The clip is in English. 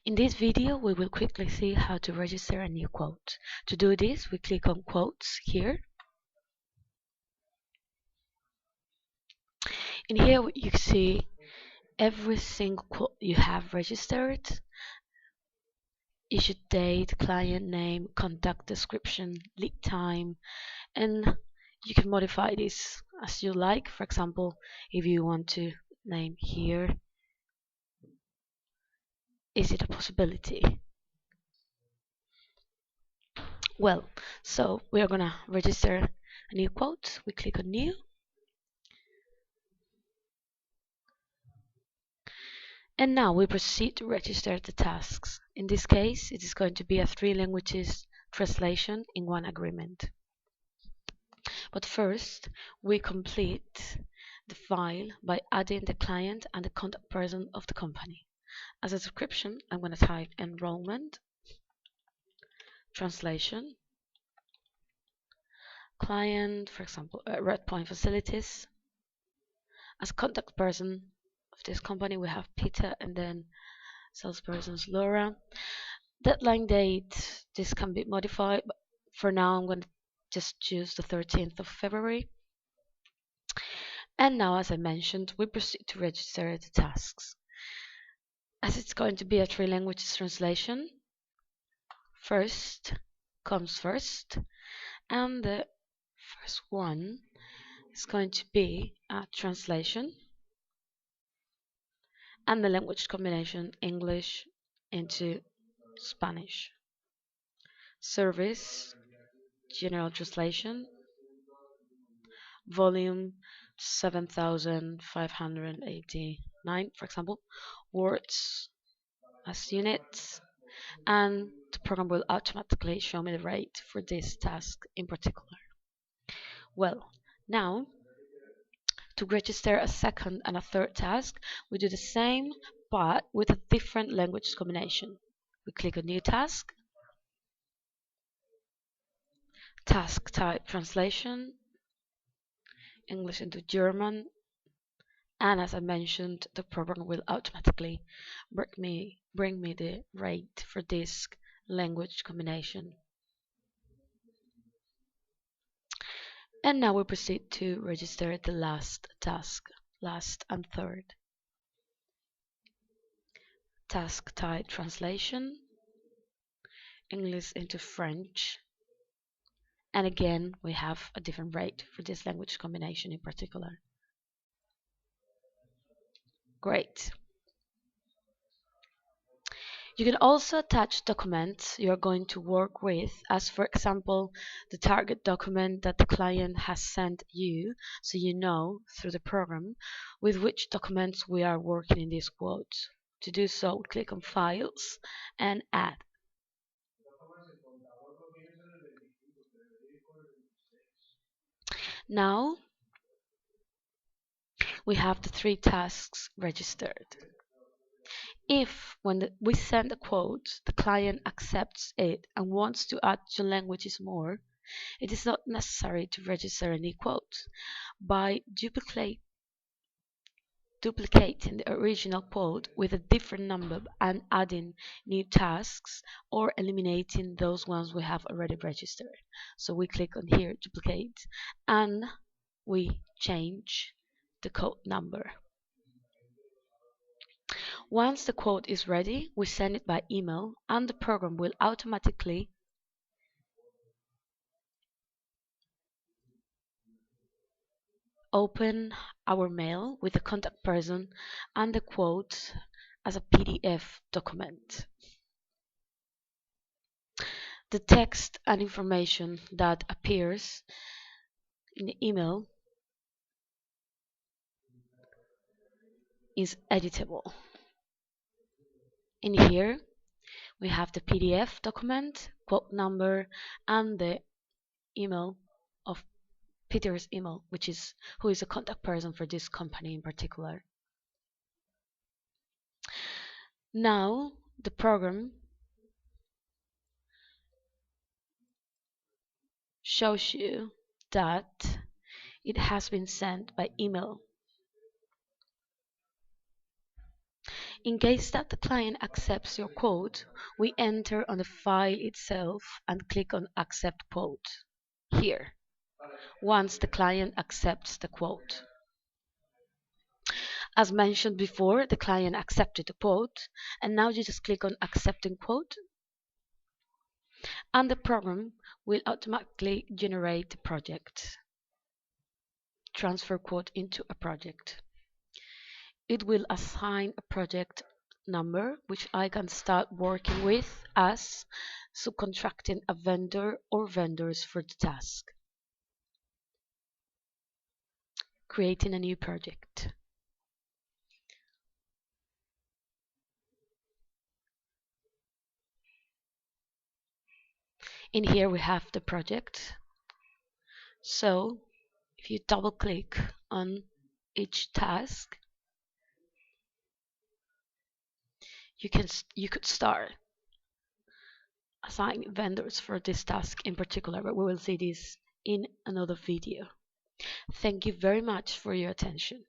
In this video, we will quickly see how to register a new quote. To do this, we click on Quotes here. In here, you can see every single quote you have registered, issue date, client name, contact description, lead time, and you can modify this as you like. For example, if you want to name here, is it a possibility? Well, so we are gonna register a new quote. We click on New. And now we proceed to register the tasks. In this case, it is going to be a 3 languages translation in one agreement. But first, we complete the file by adding the client and the contact person of the company. As a description, I'm going to type enrollment, translation, client, for example, Redpoint Facilities. As contact person of this company, we have Peter, and then salesperson's Laura. Deadline date, this can be modified, but for now I'm going to just choose the 13th of February. And now, as I mentioned, we proceed to register the tasks. As it's going to be a 3 languages translation, first comes first, and the first one is going to be a translation and the language combination English into Spanish. Service, general translation, volume 7589, for example, words as units, and the program will automatically show me the rate for this task in particular. Well, now to register a second and a third task, we do the same but with a different language combination. We click on New Task, Task Type Translation, English into German, and as I mentioned, the program will automatically bring me the rate for this language combination. And now we proceed to register the last task, last and third. Task type translation, English into French, and again we have a different rate for this language combination in particular. Great. You can also attach documents you're going to work with, as for example the target document that the client has sent you, so you know through the program with which documents we are working in this quote. To do so, click on Files and Add. Now we have the 3 tasks registered. If, when we send a quote, the client accepts it and wants to add 2 languages more, it is not necessary to register any quote. By duplicating the original quote with a different number and adding new tasks, or eliminating those ones we have already registered. So we click on here, duplicate, and we change the quote number. Once the quote is ready, we send it by email, and the program will automatically open our mail with the contact person and the quote as a PDF document. The text and information that appears in the email is editable. In here, we have the PDF document, quote number, and the email of Peter's email, who is a contact person for this company in particular. Now the program shows you that it has been sent by email. In case that the client accepts your quote, we enter on the file itself and click on Accept Quote here, once the client accepts the quote. As mentioned before, the client accepted the quote, and now you just click on Accepting Quote, and the program will automatically generate the project. Transfer quote into a project. It will assign a project number, which I can start working with as subcontracting a vendor or vendors for the task. Creating a new project. In here we have the project. So if you double click on each task, you could start assigning vendors for this task in particular, but we will see this in another video. Thank you very much for your attention.